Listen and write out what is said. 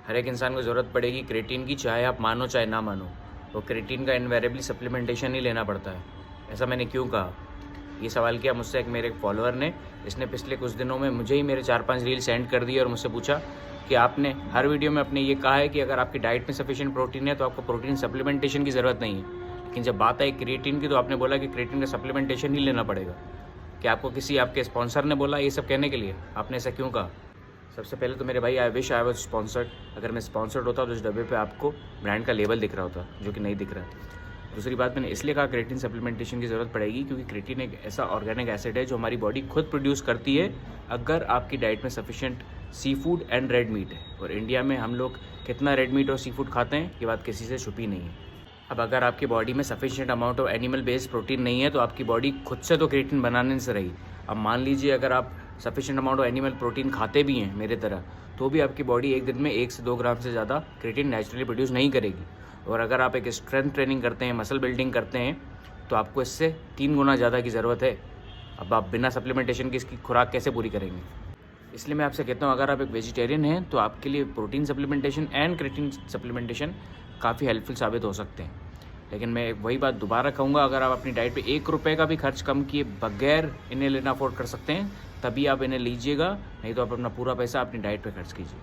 हर एक इंसान को ज़रूरत पड़ेगी क्रेटीन की, चाहे आप मानो चाहे ना मानो। वो क्रेटीन का इन्वेरेबली सप्लीमेंटेशन ही लेना पड़ता है। ऐसा मैंने क्यों कहा? ये सवाल किया मुझसे एक मेरे फॉलोअर ने। इसने पिछले कुछ दिनों में मुझे ही मेरे 4-5 रील सेंड कर दिए और मुझसे पूछा कि आपने हर वीडियो में अपने ये कहा है कि अगर आपकी डाइट में सफिशिएंट प्रोटीन है तो आपको प्रोटीन सप्लीमेंटेशन की ज़रूरत नहीं है, लेकिन जब बात आई क्रिएटिन की तो आपने बोला कि क्रिएटिन का सप्लीमेंटेशन ही लेना पड़ेगा। क्या आपको किसी आपके स्पॉन्सर ने बोला ये सब कहने के लिए? आपने ऐसा क्यों कहा? सबसे पहले तो मेरे भाई, I wish I was sponsored. अगर मैं स्पॉन्सर्ड होता तो इस डब्बे पे आपको ब्रांड का लेबल दिख रहा होता, जो कि नहीं दिख रहा है। दूसरी बात, मैंने इसलिए कहा क्रेटिन सप्लीमेंटेशन की ज़रूरत पड़ेगी क्योंकि क्रेटिन एक ऐसा ऑर्गेनिक एसिड है जो हमारी बॉडी खुद प्रोड्यूस करती है अगर आपकी डाइट में sufficient sea food and red meat है। और इंडिया में हम लोग कितना रेड मीट और सी फूड खाते हैं, ये बात किसी से छुपी नहीं है। अब अगर आपकी बॉडी में sufficient amount of animal based protein नहीं है तो आपकी बॉडी खुद से तो क्रेटिन बनाने से रही। अब मान लीजिए अगर आप sufficient amount of animal protein खाते भी हैं मेरे तरह, तो भी आपकी बॉडी एक दिन में 1 से 2 ग्राम से ज़्यादा क्रेटिन नेचुरली प्रोड्यूस नहीं करेगी। और अगर आप एक स्ट्रेंथ ट्रेनिंग करते हैं, मसल बिल्डिंग करते हैं, तो आपको इससे 3 गुना ज़्यादा की ज़रूरत है। अब आप बिना सप्लीमेंटेशन की इसकी खुराक कैसे पूरी करेंगे? इसलिए मैं आपसे कहता हूँ, अगर आप एक वेजिटेरियन हैं तो आपके लिए protein supplementation and creatine supplementation काफ़ी हेल्पफुल साबित हो सकते हैं। लेकिन मैं वही बात दोबारा कहूँगा, अगर आप अपनी डाइट पे 1 रुपये का भी खर्च कम किए बगैर इन्हें लेना अफोर्ड कर सकते हैं, तभी आप इन्हें लीजिएगा, नहीं तो आप अपना पूरा पैसा अपनी डाइट पे खर्च कीजिए।